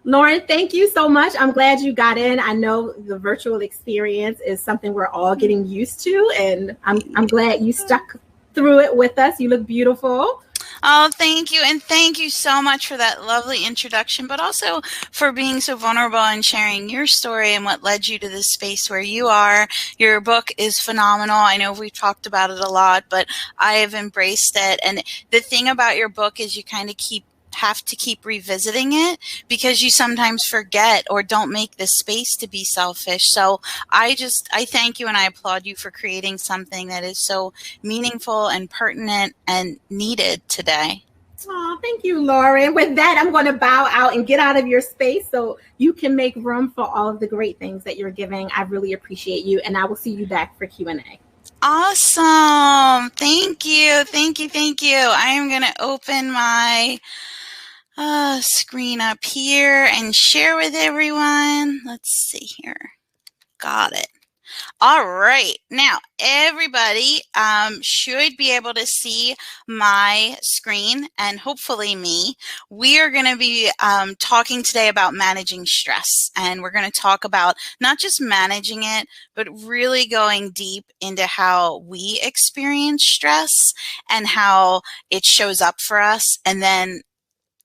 Lauren, thank you so much. I'm glad you got in. I know the virtual experience is something we're all getting used to, and I'm glad you stuck through it with us. You look beautiful. Oh, thank you. And thank you so much for that lovely introduction, but also for being so vulnerable and sharing your story and what led you to this space where you are. Your book is phenomenal. I know we've talked about it a lot, but I have embraced it. And the thing about your book is you kind of have to keep revisiting it because you sometimes forget or don't make the space to be selfish. So I thank you and I applaud you for creating something that is so meaningful and pertinent and needed today. Oh, thank you, Lauren. With that, I'm going to bow out and get out of your space so you can make room for all of the great things that you're giving. I really appreciate you, and I will see you back for Q&A. Awesome. Thank you. Thank you. Thank you. I am going to open my screen up here and share with everyone. Let's see here. Got it. All right. Now, everybody should be able to see my screen and hopefully me. We are going to be talking today about managing stress. And we're going to talk about not just managing it, but really going deep into how we experience stress and how it shows up for us. And then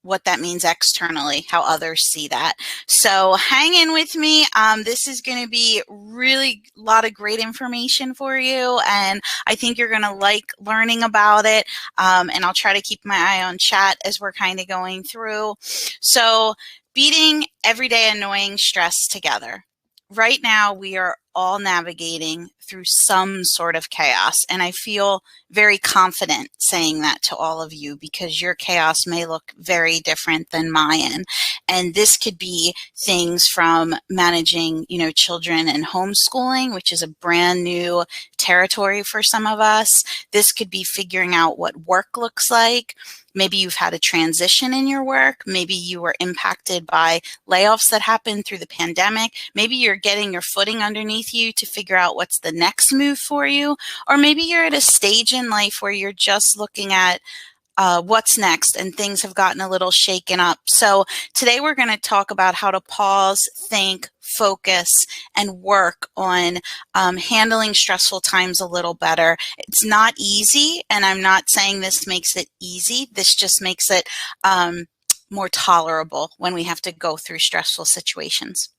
what that means externally, how others see that. So hang in with me. This is going to be really a lot of great information for you, and I think you're going to like learning about it. And I'll try to keep my eye on chat as we're kind of going through. So beating everyday annoying stress together. Right now, we are all navigating through some sort of chaos, and I feel very confident saying that to all of you because your chaos may look very different than mine. And this could be things from managing, children and homeschooling, which is a brand new territory for some of us. This could be figuring out what work looks like. Maybe you've had a transition in your work. Maybe you were impacted by layoffs that happened through the pandemic. Maybe you're getting your footing underneath you to figure out what's the next move for you. Or maybe you're at a stage in life where you're just looking at what's next and things have gotten a little shaken up. So today we're going to talk about how to pause, think, focus, and work on handling stressful times a little better. It's not easy, and I'm not saying this makes it easy. This just makes it more tolerable when we have to go through stressful situations.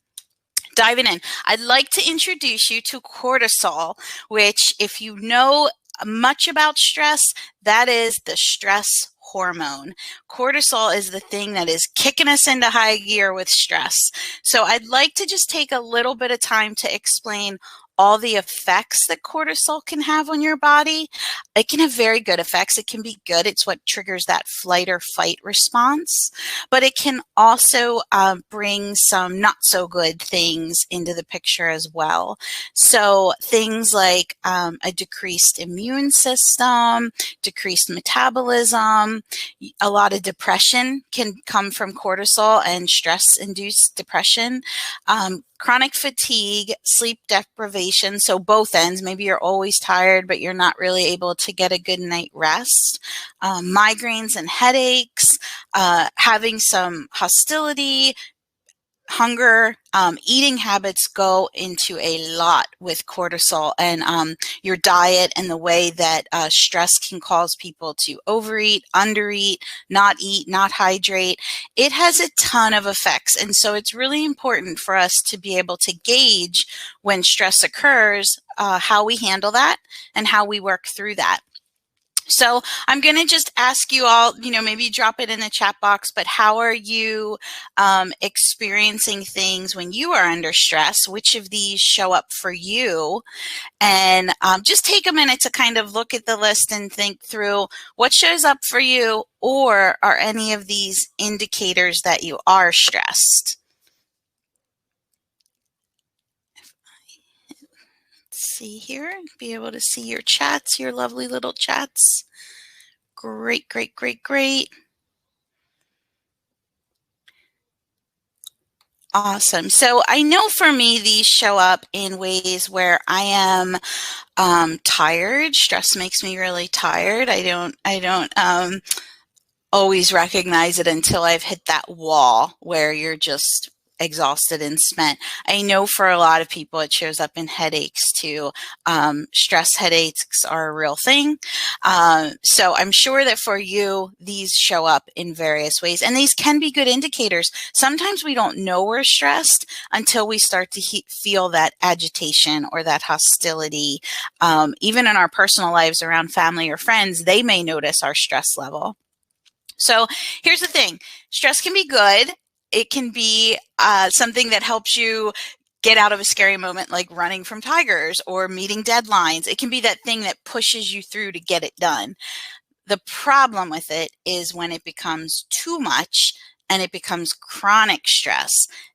Diving in, I'd like to introduce you to cortisol, which if you know much about stress, that is the stress hormone. Cortisol is the thing that is kicking us into high gear with stress. So I'd like to just take a little bit of time to explain all the effects that cortisol can have on your body. It can have very good effects. It can be good. It's what triggers that flight or fight response. But it can also bring some not so good things into the picture as well. So things like a decreased immune system, decreased metabolism, a lot of depression can come from cortisol and stress-induced depression. Chronic fatigue, sleep deprivation, so both ends. Maybe you're always tired, but you're not really able to get a good night rest. Migraines and headaches, having some hostility, hunger, eating habits go into a lot with cortisol, and your diet and the way that stress can cause people to overeat, undereat, not eat, not hydrate. It has a ton of effects, and so it's really important for us to be able to gauge when stress occurs, how we handle that and how we work through that. So I'm going to just ask you all, maybe drop it in the chat box, but how are you experiencing things when you are under stress? Which of these show up for you? And just take a minute to kind of look at the list and think through what shows up for you, or are any of these indicators that you are stressed? See here, be able to see your chats, your lovely little chats. Great, great, great, great. Awesome. So I know for me, these show up in ways where I am tired. Stress makes me really tired. I don't always recognize it until I've hit that wall where you're just exhausted and spent. I know for a lot of people it shows up in headaches too. Stress headaches are a real thing. So I'm sure that for you, these show up in various ways, and these can be good indicators. Sometimes we don't know we're stressed until we start to feel that agitation or that hostility. Even in our personal lives around family or friends, they may notice our stress level. So here's the thing, stress can be good. It can be something that helps you get out of a scary moment like running from tigers or meeting deadlines. It can be that thing that pushes you through to get it done. The problem with it is when it becomes too much and it becomes chronic stress.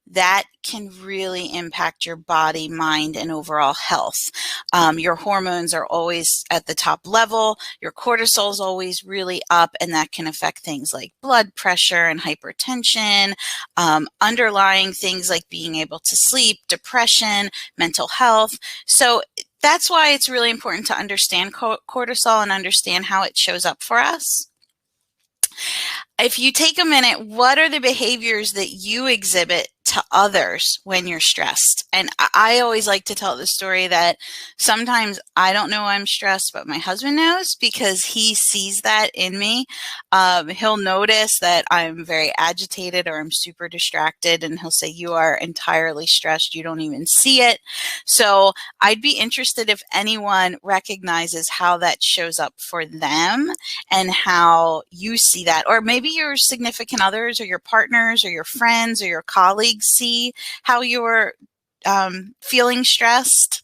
That can really impact your body, mind, and overall health. Your hormones are always at the top level. Your cortisol is always really up, and that can affect things like blood pressure and hypertension, underlying things like being able to sleep, depression, mental health. So that's why it's really important to understand cortisol and understand how it shows up for us. If you take a minute, what are the behaviors that you exhibit to others when you're stressed? And I always like to tell the story that sometimes I don't know I'm stressed, but my husband knows because he sees that in me. He'll notice that I'm very agitated or I'm super distracted, and he'll say, "You are entirely stressed. You don't even see it." So I'd be interested if anyone recognizes how that shows up for them and how you see that, or maybe your significant others or your partners or your friends or your colleagues see how you're feeling stressed.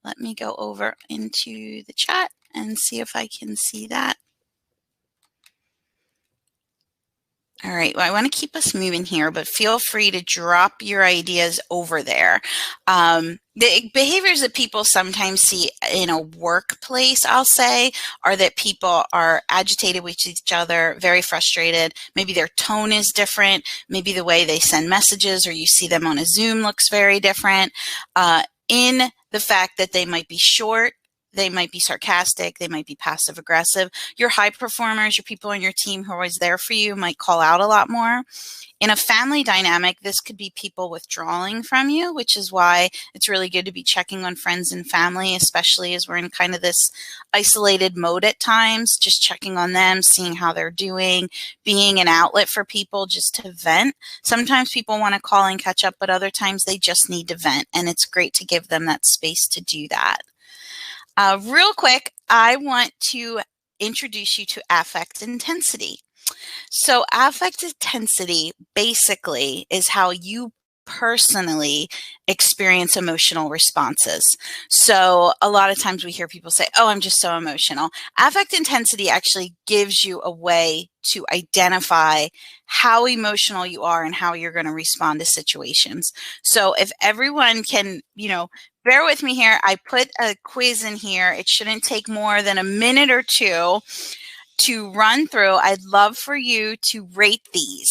Let me go over into the chat and see if I can see that. All right, well, I want to keep us moving here, but feel free to drop your ideas over there. The behaviors that people sometimes see in a workplace, I'll say, are that people are agitated with each other, very frustrated. Maybe their tone is different. Maybe the way they send messages or you see them on a Zoom looks very different. In the fact that they might be short, they might be sarcastic, they might be passive aggressive. Your high performers, your people on your team who are always there for you might call out a lot more. In a family dynamic, this could be people withdrawing from you, which is why it's really good to be checking on friends and family, especially as we're in kind of this isolated mode at times, just checking on them, seeing how they're doing, being an outlet for people just to vent. Sometimes people want to call and catch up, but other times they just need to vent, and it's great to give them that space to do that. Real quick, I want to introduce you to affect intensity. So affect intensity basically is how you personally experience emotional responses. So a lot of times we hear people say, "Oh, I'm just so emotional." Affect intensity actually gives you a way to identify how emotional you are and how you're going to respond to situations. So if everyone can, bear with me here. I put a quiz in here. It shouldn't take more than a minute or two to run through. I'd love for you to rate these.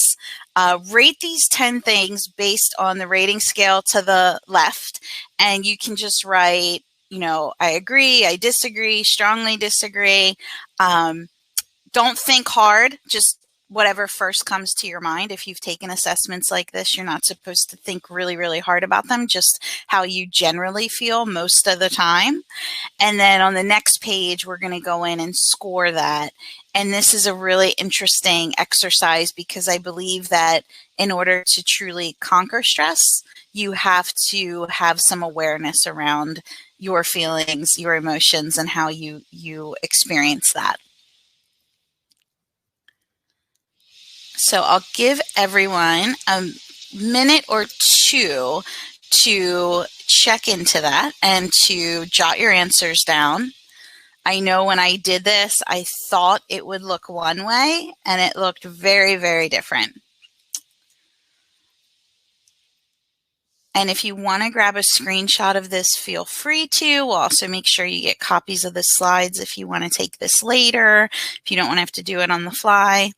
Rate these 10 things based on the rating scale to the left. And you can just write, I agree, I disagree, strongly disagree. Don't think hard, just whatever first comes to your mind. If you've taken assessments like this, you're not supposed to think really, really hard about them, just how you generally feel most of the time. And then on the next page, we're going to go in and score that. And this is a really interesting exercise because I believe that in order to truly conquer stress, you have to have some awareness around your feelings, your emotions, and how you experience that. So I'll give everyone a minute or two to check into that and to jot your answers down. I know when I did this, I thought it would look one way, and it looked very, very different. And if you want to grab a screenshot of this, feel free to. We'll also make sure you get copies of the slides if you want to take this later, if you don't want to have to do it on the fly.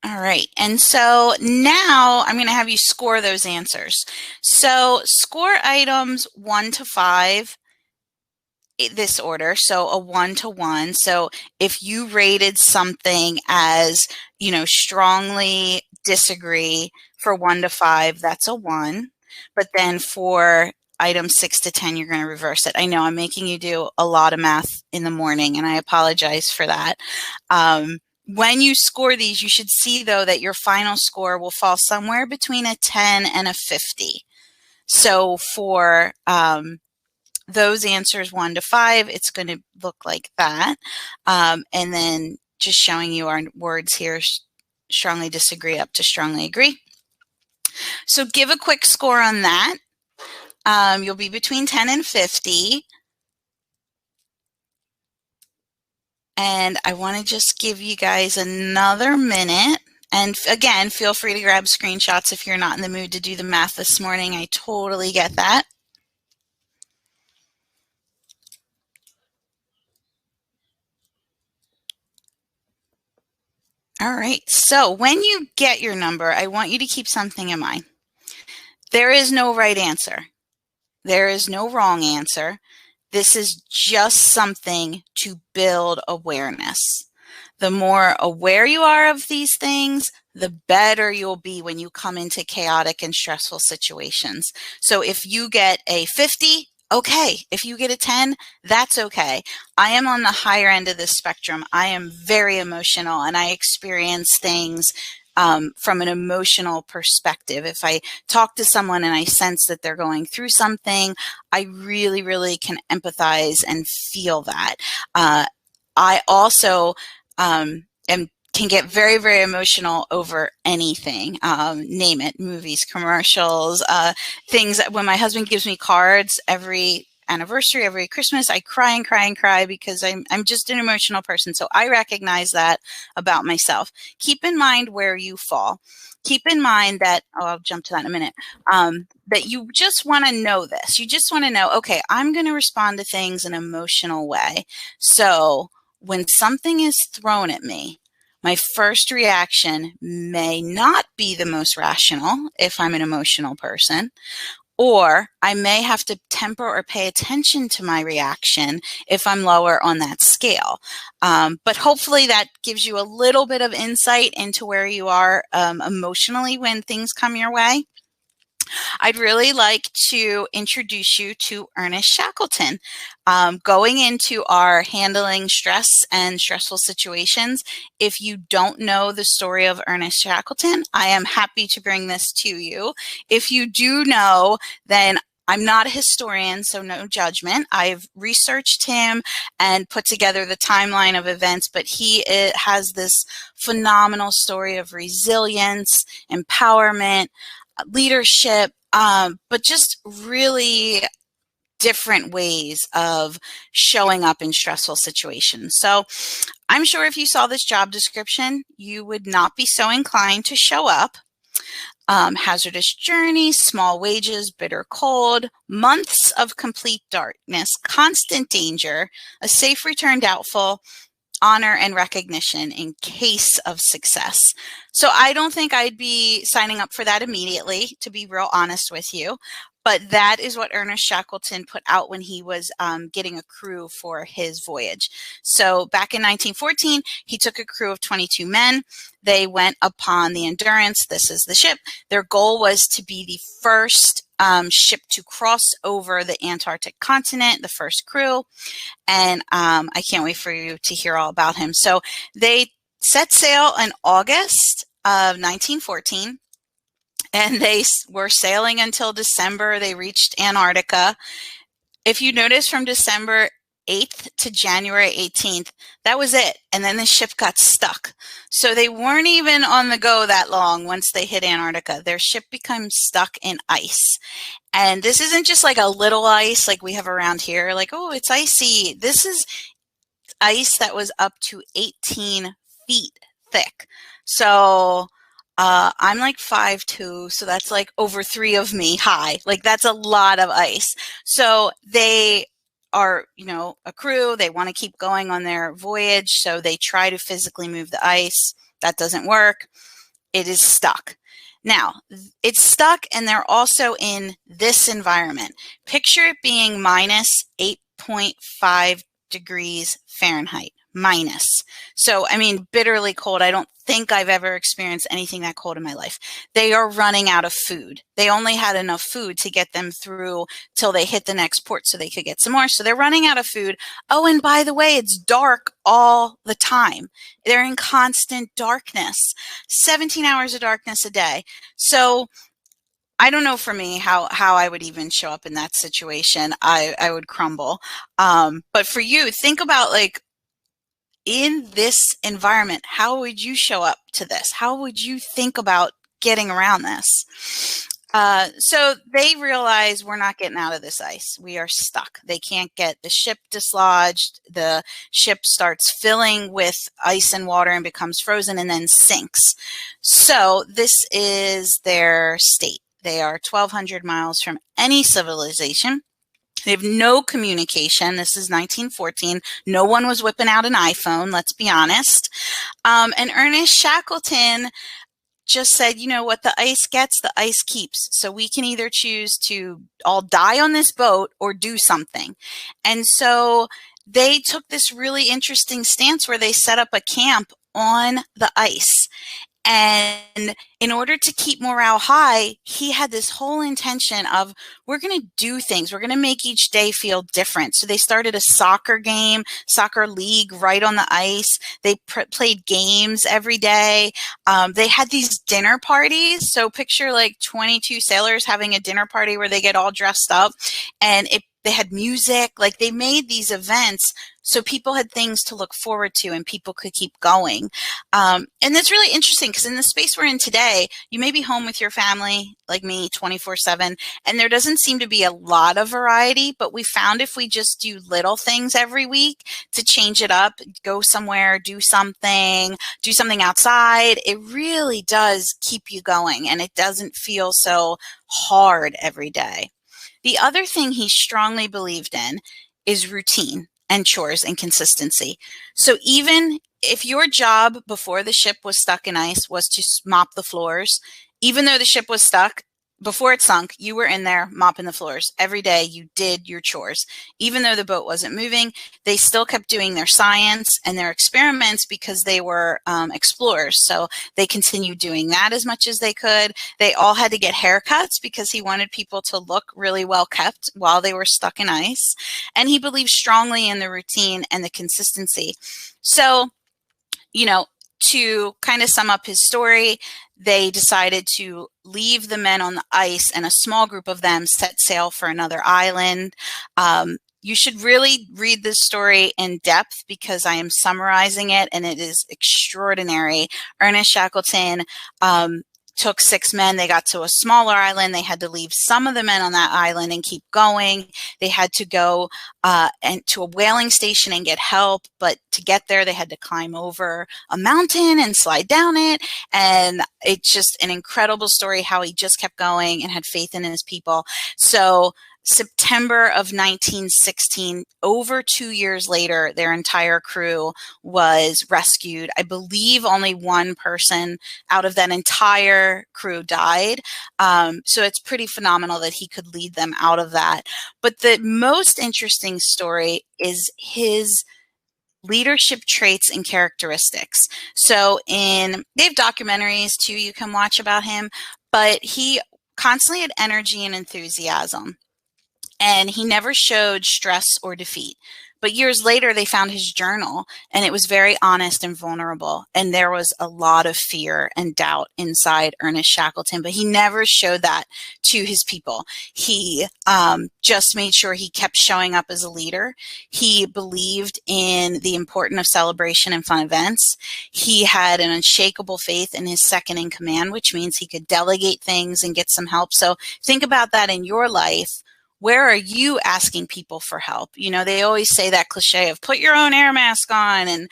All right, and so now I'm going to have you score those answers. So score items 1 to 5 this order, so a 1 to 1. So if you rated something as, you know, strongly disagree for 1 to 5, that's a 1. But then for item 6 to 10, you're going to reverse it. I know I'm making you do a lot of math in the morning, and I apologize for that. When you score these, you should see, though, that your final score will fall somewhere between a 10 and a 50. So for those answers 1 to 5, it's going to look like that. And then just showing you our words here, strongly disagree up to strongly agree. So give a quick score on that. You'll be between 10 and 50. And I want to just give you guys another minute. And again, feel free to grab screenshots if you're not in the mood to do the math this morning. I totally get that. All right, so when you get your number, I want you to keep something in mind. There is no right answer. There is no wrong answer. This is just something to build awareness. The more aware you are of these things, the better you'll be when you come into chaotic and stressful situations. So if you get a 50, okay. If you get a 10, that's okay. I am on the higher end of the spectrum. I am very emotional, and I experience things from an emotional perspective. If I talk to someone and I sense that they're going through something, I really, really can empathize and feel that. I also can get very, very emotional over anything, name it, movies, commercials, things. When my husband gives me cards every anniversary, every Christmas, I cry and cry and cry because I'm just an emotional person. So I recognize that about myself. Keep in mind where you fall. Keep in mind that, I'll jump to that in a minute, that you just want to know this. You just want to know, okay, I'm going to respond to things in an emotional way. So when something is thrown at me, my first reaction may not be the most rational if I'm an emotional person, or I may have to temper or pay attention to my reaction if I'm lower on that scale. But hopefully that gives you a little bit of insight into where you are emotionally when things come your way. I'd really like to introduce you to Ernest Shackleton. Going into our handling stress and stressful situations, if you don't know the story of Ernest Shackleton, I am happy to bring this to you. If you do know, then I'm not a historian, so no judgment. I've researched him and put together the timeline of events, but he has this phenomenal story of resilience, empowerment, leadership, but just really different ways of showing up in stressful situations. So I'm sure if you saw this job description, you would not be so inclined to show up. Hazardous journey, small wages, bitter cold, months of complete darkness, constant danger, a safe return doubtful, honor and recognition in case of success. So I don't think I'd be signing up for that immediately, to be real honest with you. But that is what Ernest Shackleton put out when he was getting a crew for his voyage. So back in 1914, he took a crew of 22 men. They went upon the Endurance. This is the ship. Their goal was to be the first ship to cross over the Antarctic continent, the first crew. And I can't wait for you to hear all about him. So they set sail in August of 1914. And they were sailing until December. They reached Antarctica. If you notice, from December 8th to January 18th, that was it. And then the ship got stuck. So they weren't even on the go that long once they hit Antarctica. Their ship became stuck in ice. And this isn't just like a little ice like we have around here, like, oh, it's icy. This is ice that was up to 18 feet thick. So I'm like 5'2", so that's like over 3 of me high. Like, that's a lot of ice. So they are, you know, a crew. They want to keep going on their voyage, so they try to physically move the ice. That doesn't work. It is stuck. Now, it's stuck, and they're also in this environment. Picture it being minus 8 8.5 degrees Fahrenheit minus. So, I mean, bitterly cold. I don't think I've ever experienced anything that cold in my life. They are running out of food. They only had enough food to get them through till they hit the next port so they could get some more. So they're running out of food. Oh, and by the way, it's dark all the time. They're in constant darkness, 17 hours of darkness a day. So I don't know for me how I would even show up in that situation. I would crumble. But for you, think about, like, in this environment, how would you show up to this? How would you think about getting around this? So they realize we're not getting out of this ice. We are stuck. They can't get the ship dislodged. The ship starts filling with ice and water and becomes frozen and then sinks. So this is their state. They are 1,200 miles from any civilization. They have no communication. This is 1914. No one was whipping out an iPhone, let's be honest. And Ernest Shackleton just said, you know what, the ice gets, the ice keeps. So we can either choose to all die on this boat or do something. And so they took this really interesting stance where they set up a camp on the ice. And in order to keep morale high, he had this whole intention of, we're going to do things. We're going to make each day feel different. So they started a soccer league right on the ice. They played games every day. They had these dinner parties. So picture like 22 sailors having a dinner party where they get all dressed up, and they had music. Like, they made these events so people had things to look forward to and people could keep going. And that's really interesting because in the space we're in today, you may be home with your family, like me, 24/7, and there doesn't seem to be a lot of variety, but we found if we just do little things every week to change it up, go somewhere, do something outside, it really does keep you going and it doesn't feel so hard every day. The other thing he strongly believed in is routine and chores and consistency. So even if your job before the ship was stuck in ice was to mop the floors, even though the ship was stuck, before it sunk, you were in there mopping the floors. Every day you did your chores. Even though the boat wasn't moving, they still kept doing their science and their experiments because they were explorers. So they continued doing that as much as they could. They all had to get haircuts because he wanted people to look really well kept while they were stuck in ice. And he believed strongly in the routine and the consistency. So, you know, to kind of sum up his story, they decided to leave the men on the ice, and a small group of them set sail for another island. You should really read this story in depth because I am summarizing it, and it is extraordinary. Ernest Shackleton took 6 men. They got to a smaller island. They had to leave some of the men on that island and keep going. They had to go to a whaling station and get help. But to get there, they had to climb over a mountain and slide down it. And it's just an incredible story how he just kept going and had faith in his people. So September of 1916, over 2 years later, their entire crew was rescued. I believe only one person out of that entire crew died. So it's pretty phenomenal that he could lead them out of that. But the most interesting story is his leadership traits and characteristics. So they have documentaries too you can watch about him, but he constantly had energy and enthusiasm. And he never showed stress or defeat. But years later, they found his journal, and it was very honest and vulnerable. And there was a lot of fear and doubt inside Ernest Shackleton, but he never showed that to his people. He just made sure he kept showing up as a leader. He believed in the importance of celebration and fun events. He had an unshakable faith in his second in command, which means he could delegate things and get some help. So think about that in your life. Where are you asking people for help? You know, they always say that cliche of put your own air mask on and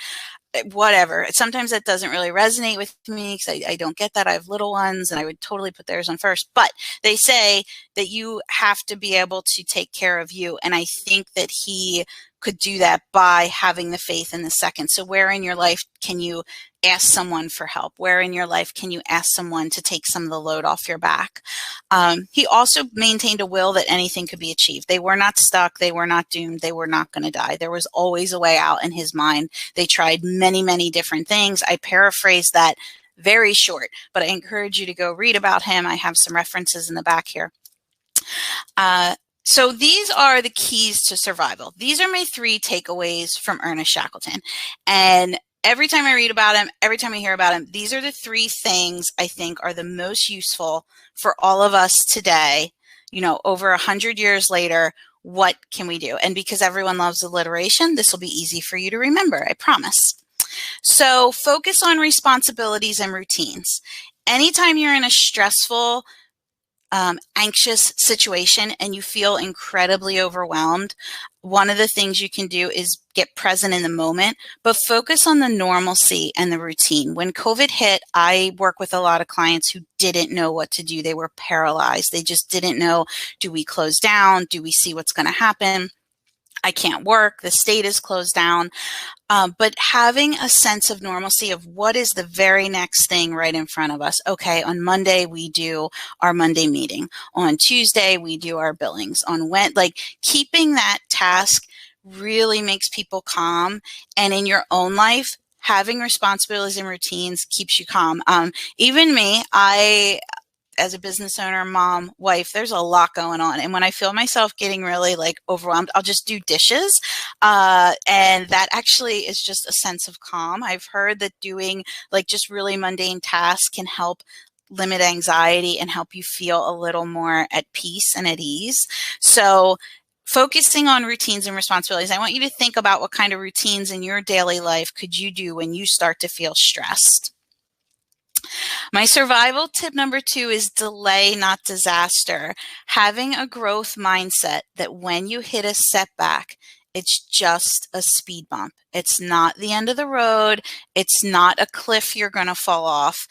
whatever. Sometimes that doesn't really resonate with me because I don't get that. I have little ones and I would totally put theirs on first. But they say that you have to be able to take care of you. And I think that he could do that by having the faith in the second. So where in your life can you ask someone for help? Where in your life can you ask someone to take some of the load off your back? He also maintained a will that anything could be achieved. They were not stuck. They were not doomed. They were not going to die. There was always a way out in his mind. They tried many, many different things. I paraphrased that very short, but I encourage you to go read about him. I have some references in the back here. So these are the keys to survival. These are my 3 takeaways from Ernest Shackleton. And every time I read about him, every time I hear about him, these are the 3 things I think are the most useful for all of us today. You know, over 100 years later, what can we do? And because everyone loves alliteration, this will be easy for you to remember, I promise. So focus on responsibilities and routines. Anytime you're in a stressful, anxious situation and you feel incredibly overwhelmed, one of the things you can do is get present in the moment, but focus on the normalcy and the routine. When COVID hit, I work with a lot of clients who didn't know what to do. They were paralyzed. They just didn't know, do we close down? Do we see what's going to happen? I can't work. The state is closed down. But having a sense of normalcy of what is the very next thing right in front of us. Okay, on Monday, we do our Monday meeting. On Tuesday, we do our billings. On Wednesday, like keeping that task really makes people calm. And in your own life, having responsibilities and routines keeps you calm. Even me, as a business owner, mom, wife, there's a lot going on. And when I feel myself getting really like overwhelmed, I'll just do dishes. And that actually is just a sense of calm. I've heard that doing like just really mundane tasks can help limit anxiety and help you feel a little more at peace and at ease. So focusing on routines and responsibilities, I want you to think about what kind of routines in your daily life could you do when you start to feel stressed. My survival tip number 2 is delay, not disaster. Having a growth mindset that when you hit a setback, it's just a speed bump. It's not the end of the road. It's not a cliff you're going to fall off.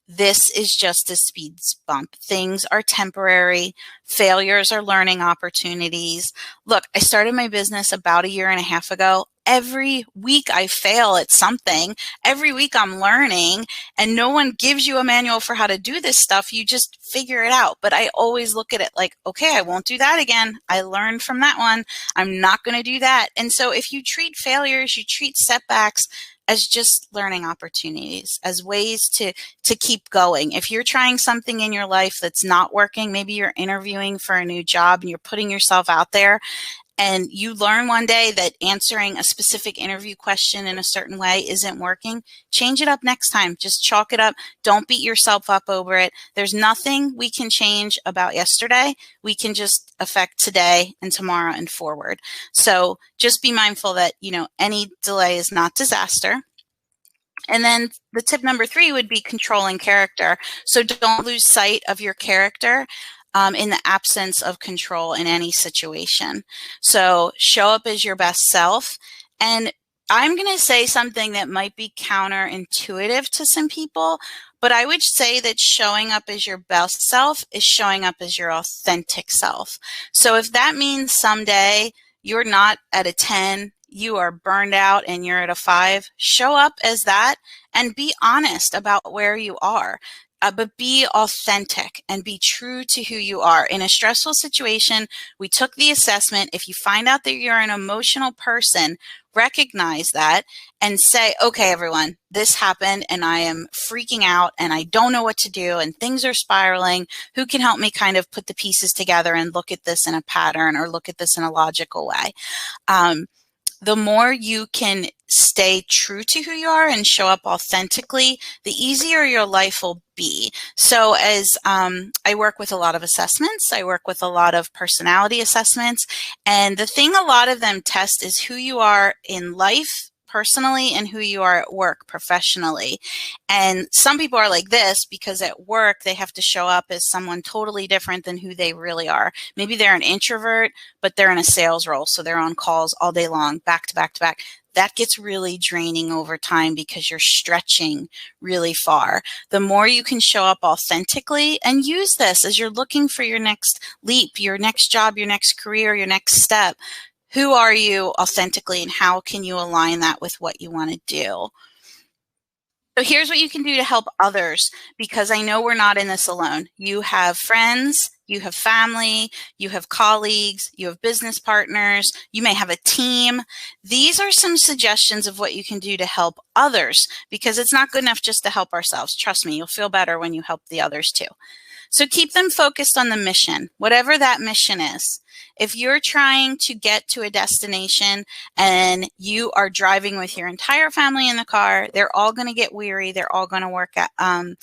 This is just a speed bump. Things are temporary. Failures are learning opportunities. Look, I started my business about 1.5 years ago. Every week I fail at something. Every week I'm learning, and no one gives you a manual for how to do this stuff. You just figure it out. But I always look at it like, okay, I won't do that again. I learned from that one. I'm not going to do that. And so if you treat failures, you treat setbacks as just learning opportunities, as ways to keep going. If you're trying something in your life that's not working, maybe you're interviewing for a new job and you're putting yourself out there, and you learn one day that answering a specific interview question in a certain way isn't working, change it up next time. Just chalk it up. Don't beat yourself up over it. There's nothing we can change about yesterday. We can just affect today and tomorrow and forward. So just be mindful that, you know, any delay is not disaster. And then the tip number 3 would be controlling character. So don't lose sight of your character in the absence of control in any situation. So show up as your best self. And I'm going to say something that might be counterintuitive to some people, but I would say that showing up as your best self is showing up as your authentic self. So if that means someday you're not at a 10, you are burned out and you're at a 5, show up as that and be honest about where you are. But be authentic and be true to who you are. In a stressful situation, we took the assessment. If you find out that you're an emotional person, recognize that and say, okay, everyone, this happened and I am freaking out and I don't know what to do and things are spiraling. Who can help me kind of put the pieces together and look at this in a pattern or look at this in a logical way? The more you can stay true to who you are and show up authentically, the easier your life will be. So as I work with a lot of assessments, I work with a lot of personality assessments, and the thing a lot of them test is who you are in life personally and who you are at work professionally. And some people are like this because at work they have to show up as someone totally different than who they really are. Maybe they're an introvert, but they're in a sales role, so they're on calls all day long, back to back to back. That gets really draining over time because you're stretching really far. The more you can show up authentically and use this as you're looking for your next leap, your next job, your next career, your next step. Who are you authentically, and how can you align that with what you want to do? So here's what you can do to help others, because I know we're not in this alone. You have friends, you have family, you have colleagues, you have business partners, you may have a team. These are some suggestions of what you can do to help others, because it's not good enough just to help ourselves. Trust me, you'll feel better when you help the others too. So keep them focused on the mission, whatever that mission is. If you're trying to get to a destination and you are driving with your entire family in the car, they're all going to get weary. They're all going to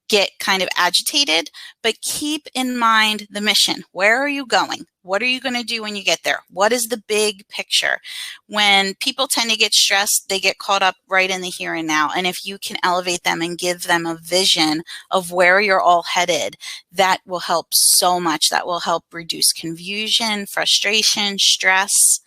get kind of agitated, but keep in mind the mission. Where are you going? What are you going to do when you get there? What is the big picture? When people tend to get stressed, they get caught up right in the here and now. And if you can elevate them and give them a vision of where you're all headed, that will help so much. That will help reduce confusion, frustration, stress.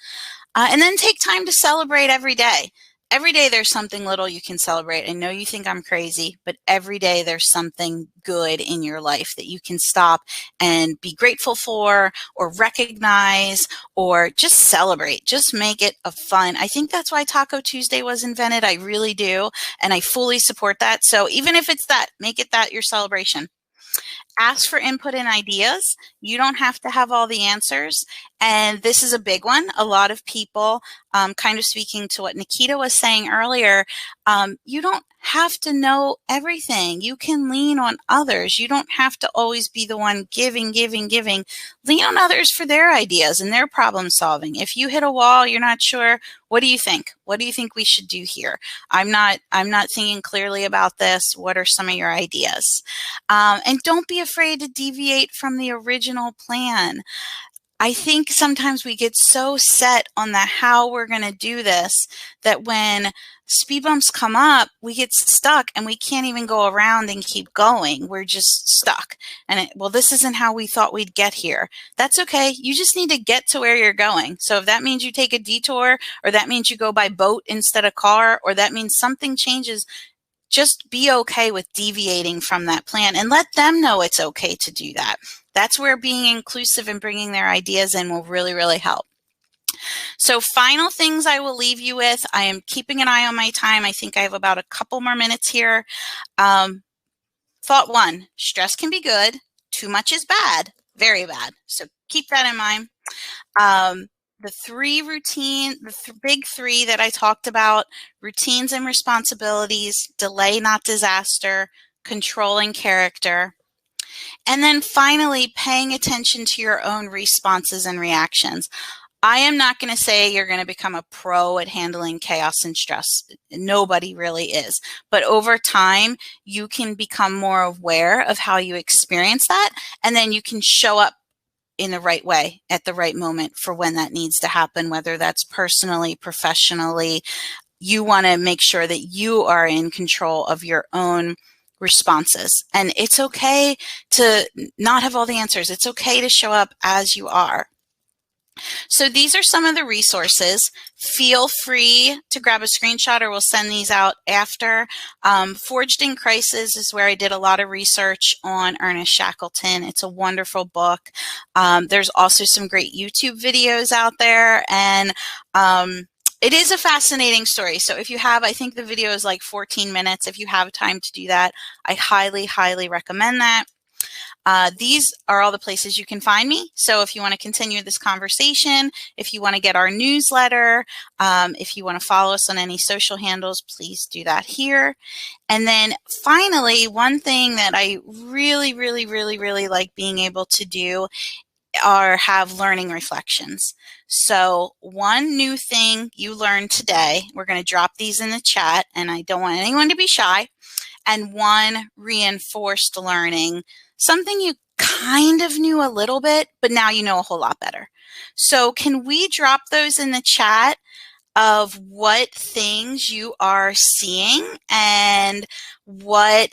And then take time to celebrate every day. Every day there's something little you can celebrate. I know you think I'm crazy, but every day there's something good in your life that you can stop and be grateful for, or recognize, or just celebrate. Just make it a fun. I think that's why Taco Tuesday was invented. I really do. And I fully support that. So even if it's that, make it that your celebration. Ask for input and ideas. You don't have to have all the answers. And this is a big one. A lot of people, kind of speaking to what Nikita was saying earlier, you don't have to know everything. You can lean on others. You don't have to always be the one giving. Lean on others for their ideas and their problem solving. If you hit a wall, you're not sure, what do you think? What do you think we should do here? I'm not thinking clearly about this. What are some of your ideas? And don't be afraid to deviate from the original plan. I think sometimes we get so set on the how we're going to do this that when speed bumps come up, we get stuck and we can't even go around and keep going. We're just stuck. And well, this isn't how we thought we'd get here. That's okay. You just need to get to where you're going. So if that means you take a detour, or that means you go by boat instead of car, or that means something changes, just be okay with deviating from that plan and let them know it's okay to do that. That's where being inclusive and bringing their ideas in will really, really help. So final things I will leave you with. I am keeping an eye on my time. I think I have about a couple more minutes here. Thought one, stress can be good. Too much is bad, very bad. So keep that in mind. The big three that I talked about: routines and responsibilities, delay not disaster, controlling character. And then finally, paying attention to your own responses and reactions. I am not going to say you're going to become a pro at handling chaos and stress. Nobody really is. But over time, you can become more aware of how you experience that, and then you can show up in the right way at the right moment for when that needs to happen, whether that's personally, professionally. You want to make sure that you are in control of your own responses. And it's okay to not have all the answers. It's okay to show up as you are. So these are some of the resources. Feel free to grab a screenshot, or we'll send these out after. Forged in Crisis is where I did a lot of research on Ernest Shackleton. It's a wonderful book. There's also some great YouTube videos out there, and it is a fascinating story. So if you have, I think the video is like 14 minutes. If you have time to do that, I highly, highly recommend that. These are all the places you can find me. So if you want to continue this conversation, if you want to get our newsletter, if you want to follow us on any social handles, please do that here. And then finally, one thing that I really, really, really, really like being able to do are have learning reflections. So one new thing you learned today, we're going to drop these in the chat, and I don't want anyone to be shy. And one reinforced learning, something you kind of knew a little bit, but now you know a whole lot better. So can we drop those in the chat of what things you are seeing, and what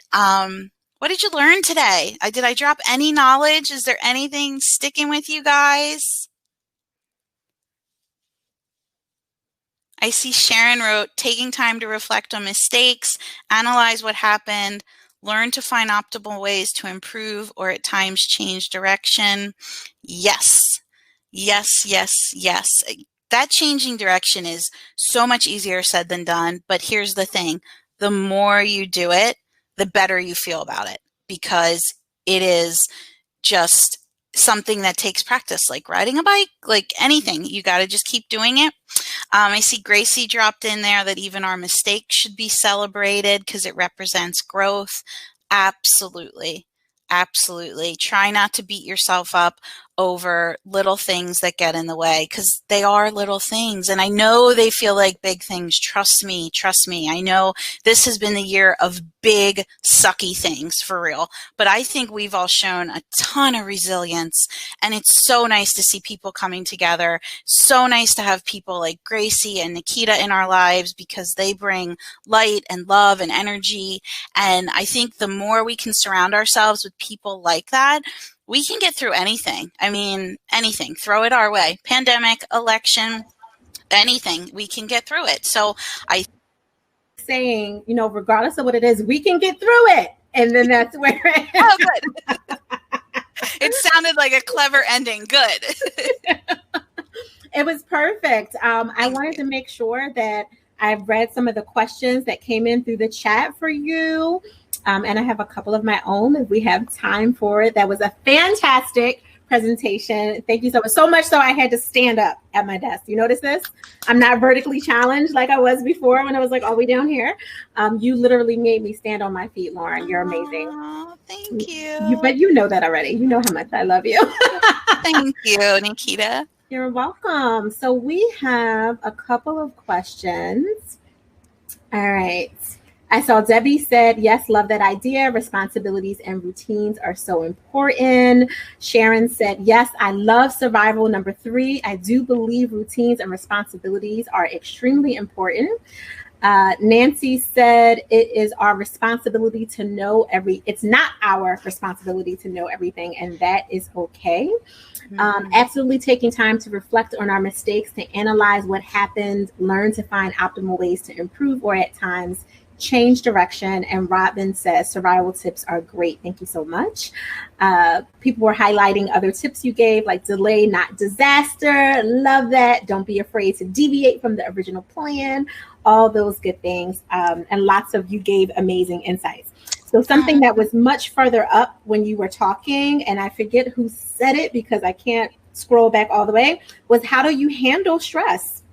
did you learn today? Did I drop any knowledge? Is there anything sticking with you guys? I see Sharon wrote, taking time to reflect on mistakes, analyze what happened, learn to find optimal ways to improve, or at times change direction. Yes, yes, yes, yes. that changing direction is so much easier said than done. But here's the thing. The more you do it, the better you feel about it, because it is just something that takes practice, like riding a bike, like anything. You got to just keep doing it. I see Gracie dropped in there that even our mistakes should be celebrated because it represents growth. Absolutely. Absolutely. Try not to beat yourself up over little things that get in the way, because they are little things. And I know they feel like big things. Trust me. Trust me. I know this has been the year of big, sucky things for real. But I think we've all shown a ton of resilience. And it's so nice to see people coming together. So nice to have people like Gracie and Nikita in our lives, because they bring light and love and energy. And I think the more we can surround ourselves with people like that, we can get through anything. I mean, anything. Throw it our way. Pandemic, election, anything. We can get through it. So I saying, you know, regardless of what it is, we can get through it. And then that's where oh, good. It sounded like a clever ending. Good. It was perfect. I wanted to make sure that I've read some of the questions that came in through the chat for you. And I have a couple of my own if we have time for it. That was a fantastic presentation. Thank you so much. So much so I had to stand up at my desk. You notice this? I'm not vertically challenged like I was before when I was like all the way down here. You literally made me stand on my feet, Lauren. You're amazing. Oh, thank you. But you know that already. You know how much I love you. Thank you, Nikita. You're welcome. So we have a couple of questions. All right. I saw Debbie said, yes, love that idea. Responsibilities and routines are so important. Sharon said, yes, I love survival. Number 3, I do believe routines and responsibilities are extremely important. Nancy said, it is our responsibility to know it's not our responsibility to know everything, and that is okay. Absolutely taking time to reflect on our mistakes, to analyze what happened, learn to find optimal ways to improve, or at times change direction. And Robin says survival tips are great. Thank you so much. People were highlighting other tips you gave, like delay, not disaster. Love that. Don't be afraid to deviate from the original plan. All those good things. And lots of you gave amazing insights. So something that was much further up when you were talking, and I forget who said it because I can't scroll back all the way, was how do you handle stress?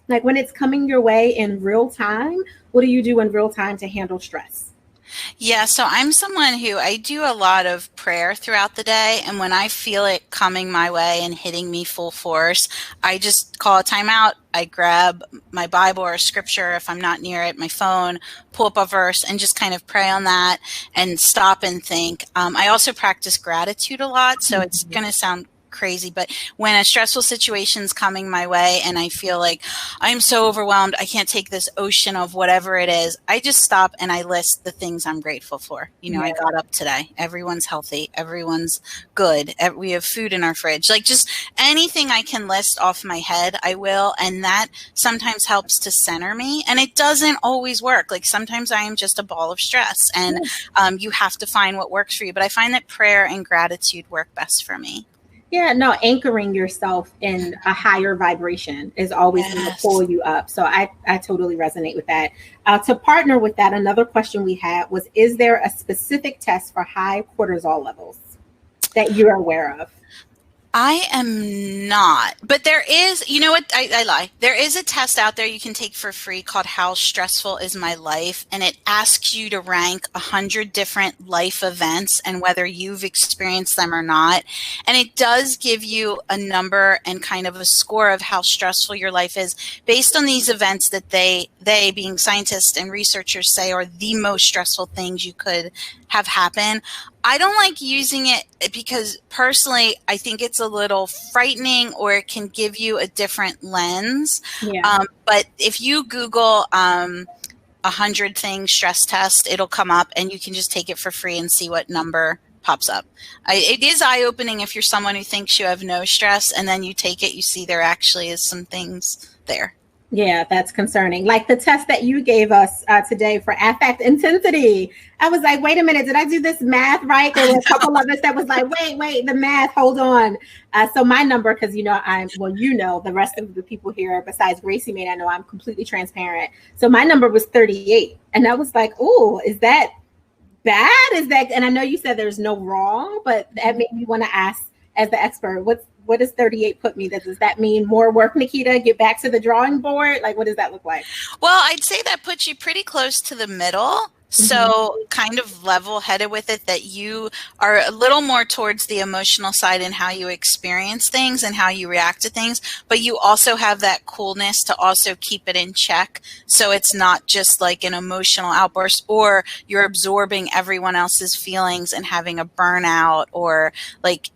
Like when it's coming your way in real time, what do you do in real time to handle stress? Yeah, so I'm someone who I do a lot of prayer throughout the day. And when I feel it coming my way and hitting me full force, I just call a timeout. I grab my Bible or scripture if I'm not near it, my phone, pull up a verse and just kind of pray on that and stop and think. I also practice gratitude a lot. So it's going to sound crazy, but when a stressful situation's coming my way and I feel like I'm so overwhelmed, I can't take this ocean of whatever it is, I just stop and I list the things I'm grateful for. You know, I got up today. Everyone's healthy. Everyone's good. We have food in our fridge. Like just anything I can list off my head, I will. And that sometimes helps to center me. And it doesn't always work. Like sometimes I am just a ball of stress and you have to find what works for you. But I find that prayer and gratitude work best for me. Yeah, no, anchoring yourself in a higher vibration is always going to pull you up. So I totally resonate with that. To partner with that, another question we had was, is there a specific test for high cortisol levels that you're aware of? I am not, but there is, you know what, I lie. There is a test out there you can take for free called How Stressful Is My Life? And it asks you to rank 100 different life events and whether you've experienced them or not. And it does give you a number and kind of a score of how stressful your life is based on these events that they being scientists and researchers say are the most stressful things you could have happen. I don't like using it because personally, I think it's a little frightening or it can give you a different lens. Yeah. But if you Google 100 things stress test, it'll come up and you can just take it for free and see what number pops up. It is eye-opening if you're someone who thinks you have no stress and then you take it, you see there actually is some things there. Yeah, that's concerning. Like the test that you gave us today for affect intensity. I was like, wait a minute, did I do this math right? There were a couple of us that was like, wait, the math, hold on. So my number, because the rest of the people here besides Gracie may not know I'm completely transparent. So my number was 38. And I was like, oh, is that bad? And I know you said there's no wrong, but that made me want to ask as the expert, what does 38 put me? Does that mean more work, Nikita? Get back to the drawing board? Like, what does that look like? Well, I'd say that puts you pretty close to the middle. So kind of level-headed with it, that you are a little more towards the emotional side in how you experience things and how you react to things, but you also have that coolness to also keep it in check. So it's not just like an emotional outburst, or you're absorbing everyone else's feelings and having a burnout, or like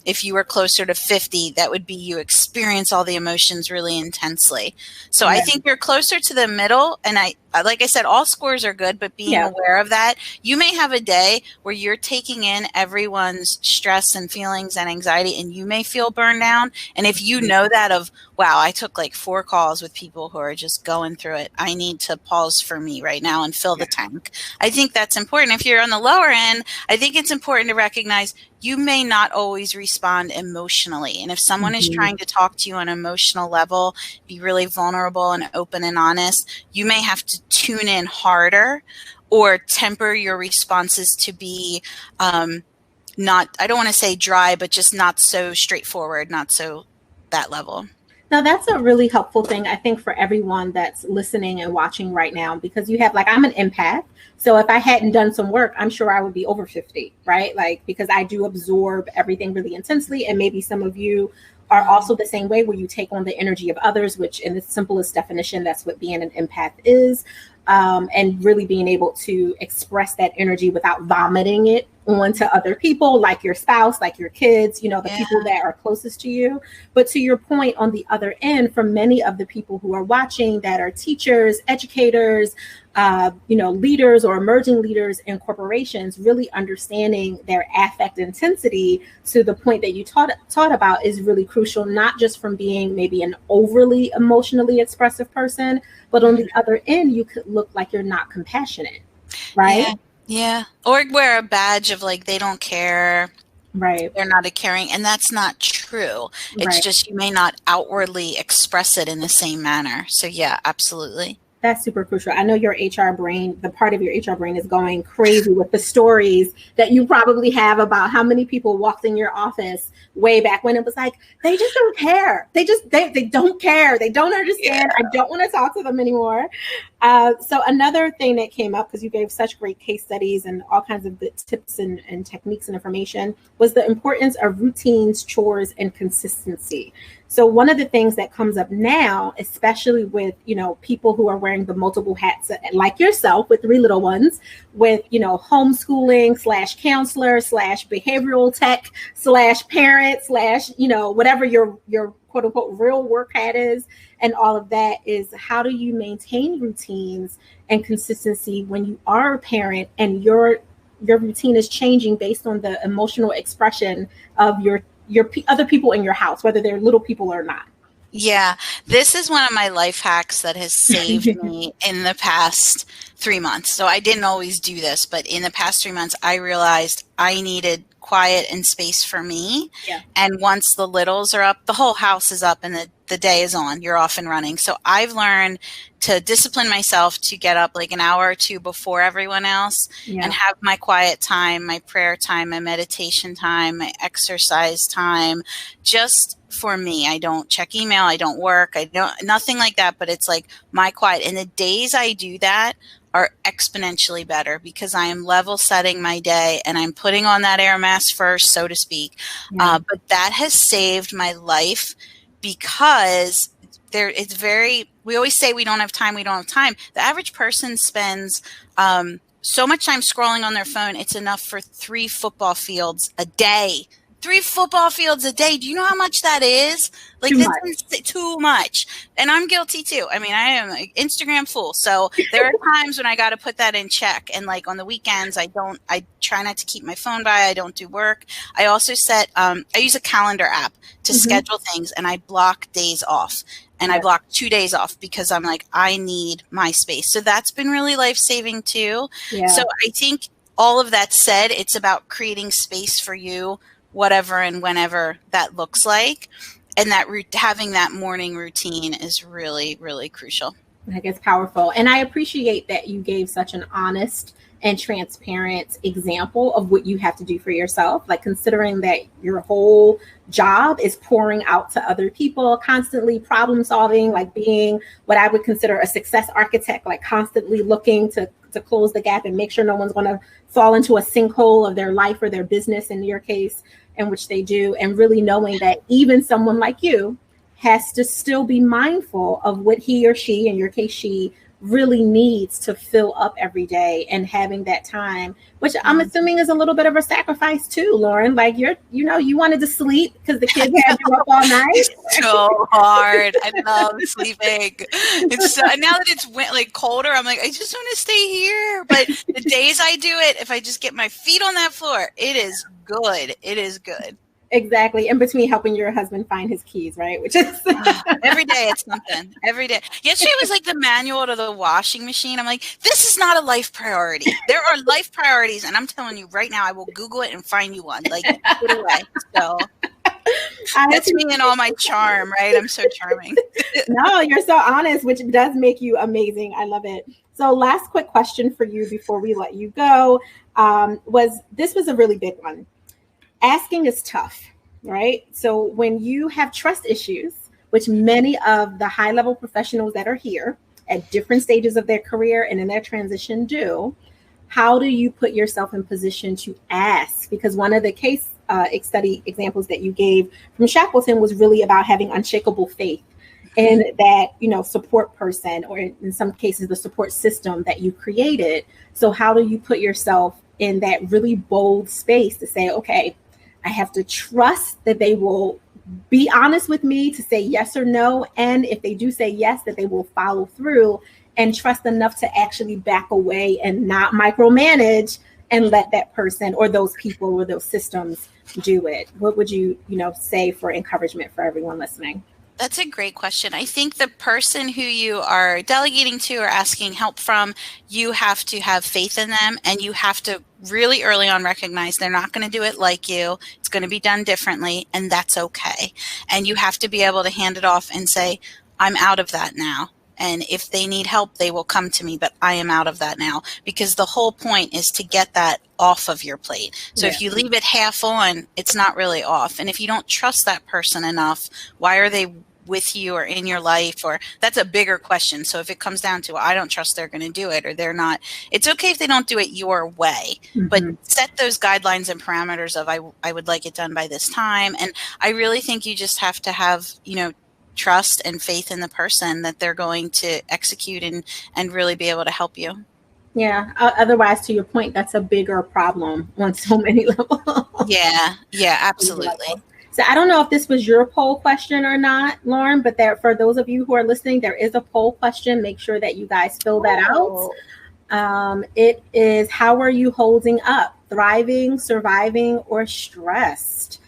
if you were closer to 50, that would be you experience all the emotions really intensely. So I think you're closer to the middle, and like I said, all scores are good, but being aware of that, you may have a day where you're taking in everyone's stress and feelings and anxiety, and you may feel burned down. And if you know that wow, I took like 4 calls with people who are just going through it, I need to pause for me right now and fill the tank. I think that's important. If you're on the lower end, I think it's important to recognize you may not always respond emotionally. And if someone is trying to talk to you on an emotional level, be really vulnerable and open and honest, you may have to tune in harder or temper your responses to be not, I don't want to say dry, but just not so straightforward, not so that level. Now, that's a really helpful thing, I think, for everyone that's listening and watching right now, because you have, like, I'm an empath. So if I hadn't done some work, I'm sure I would be over 50, right? Like, because I do absorb everything really intensely. And maybe some of you are also the same way, where you take on the energy of others, which in the simplest definition, that's what being an empath is. And really being able to express that energy without vomiting it onto other people, like your spouse, like your kids, the people that are closest to you. But to your point, on the other end, for many of the people who are watching that are teachers, educators, leaders or emerging leaders in corporations, really understanding their affect intensity to the point that you taught about is really crucial, not just from being maybe an overly emotionally expressive person, but on the other end, you could look like you're not compassionate, right? Yeah. Or wear a badge of like, they don't care. Right. They're not a caring, and that's not true. It's just you may not outwardly express it in the same manner. So yeah, absolutely. That's super crucial. I know your HR brain, the part of your HR brain is going crazy with the stories that you probably have about how many people walked in your office way back when it was like, they just don't care. They don't care. They don't understand. I don't want to talk to them anymore. So another thing that came up, because you gave such great case studies and all kinds of good tips and techniques and information, was the importance of routines, chores, and consistency. So one of the things that comes up now, especially with, people who are wearing the multiple hats, like yourself with 3 little ones, with, homeschooling / counselor / behavioral tech / parent / whatever your quote unquote real work hat is, and all of that, is how do you maintain routines and consistency when you are a parent and your routine is changing based on the emotional expression of your other people in your house, whether they're little people or not? Yeah, this is one of my life hacks that has saved me in the past 3 months. So I didn't always do this, but in the past 3 months, I realized I needed quiet and space for me. Yeah. And once the littles are up, the whole house is up and the day is on, you're off and running. So I've learned to discipline myself to get up like an hour or 2 before everyone else and have my quiet time, my prayer time, my meditation time, my exercise time, just for me. I don't check email. I don't work. Nothing like that, but it's like my quiet. And the days I do that are exponentially better because I am level setting my day and I'm putting on that air mask first, so to speak. But that has saved my life because we always say we don't have time. The average person spends so much time scrolling on their phone. It's enough for 3 football fields a day. 3 football fields a day. Do you know how much that is? Like, that's too much. And I'm guilty too. I mean, I am an Instagram fool. So there are times when I got to put that in check. And like on the weekends, I try not to keep my phone by. I don't do work. I also I use a calendar app to schedule things, and I block days off. and I block 2 days off because I'm like, I need my space. So that's been really life-saving too. Yeah. So I think all of that said, it's about creating space for you, whatever and whenever that looks like. And that having that morning routine is really, really crucial. I think it's powerful. And I appreciate that you gave such an honest and transparent example of what you have to do for yourself, like considering that your whole job is pouring out to other people, constantly problem solving, like being what I would consider a success architect, like constantly looking to close the gap and make sure no one's going to fall into a sinkhole of their life or their business, in your case, in which they do, and really knowing that even someone like you has to still be mindful of what he or she, in your case, she really needs to fill up every day, and having that time, which I'm assuming is a little bit of a sacrifice too, Lauren. Like you wanted to sleep because the kids had you up all night. It's so hard. I love sleeping. It's now that it's like colder, I'm like, I just want to stay here. But the days I do it, if I just get my feet on that floor, it is good. It is good. Exactly. In between helping your husband find his keys, right? Which is every day it's something. Every day. Yesterday was like the manual to the washing machine. I'm like, this is not a life priority. There are life priorities, and I'm telling you right now, I will Google it and find you one. Like, put it away. So that's me and all my charm, right? I'm so charming. No, you're so honest, which does make you amazing. I love it. So last quick question for you before we let you go was a really big one. Asking is tough, right? So when you have trust issues, which many of the high-level professionals that are here at different stages of their career and in their transition do, how do you put yourself in position to ask? Because one of the case study examples that you gave from Shackleton was really about having unshakable faith in that, support person, or in some cases, the support system that you created. So how do you put yourself in that really bold space to say, okay, I have to trust that they will be honest with me to say yes or no. And if they do say yes, that they will follow through, and trust enough to actually back away and not micromanage and let that person or those people or those systems do it. What would you, say for encouragement for everyone listening? That's a great question. I think the person who you are delegating to or asking help from, you have to have faith in them, and you have to really early on recognize they're not going to do it like you. It's going to be done differently, and that's okay. And you have to be able to hand it off and say, I'm out of that now. And if they need help, they will come to me, but I am out of that now, because the whole point is to get that off of your plate. So if you leave it half on, it's not really off. And if you don't trust that person enough, why are they with you or in your life? Or that's a bigger question. So if it comes down to, I don't trust they're going to do it, or they're not, it's okay if they don't do it your way, but set those guidelines and parameters of, I would like it done by this time. And I really think you just have to have, trust and faith in the person that they're going to execute and really be able to help you. Yeah. Otherwise, to your point, that's a bigger problem on so many levels. Yeah, absolutely. So I don't know if this was your poll question or not, Lauren, but for those of you who are listening, there is a poll question. Make sure that you guys fill that out. It is, how are you holding up? Thriving, surviving, or stressed?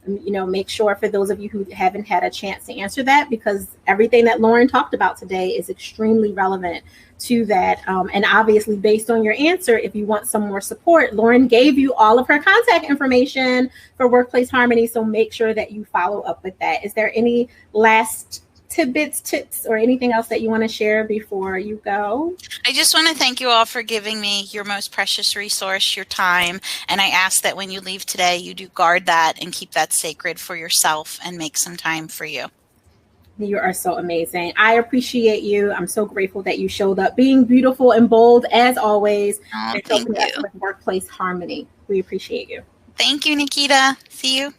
Make sure, for those of you who haven't had a chance to answer that, because everything that Lauren talked about today is extremely relevant to that. And obviously, based on your answer, if you want some more support, Lauren gave you all of her contact information for Workplace Harmony. So make sure that you follow up with that. Is there any last tidbits, tips, or anything else that you want to share before you go? I just want to thank you all for giving me your most precious resource, your time. And I ask that when you leave today, you do guard that and keep that sacred for yourself and make some time for you. You are so amazing. I appreciate you. I'm so grateful that you showed up, being beautiful and bold as always. Oh, thank you. With Workplace Harmony. We appreciate you. Thank you, Nikita. See you.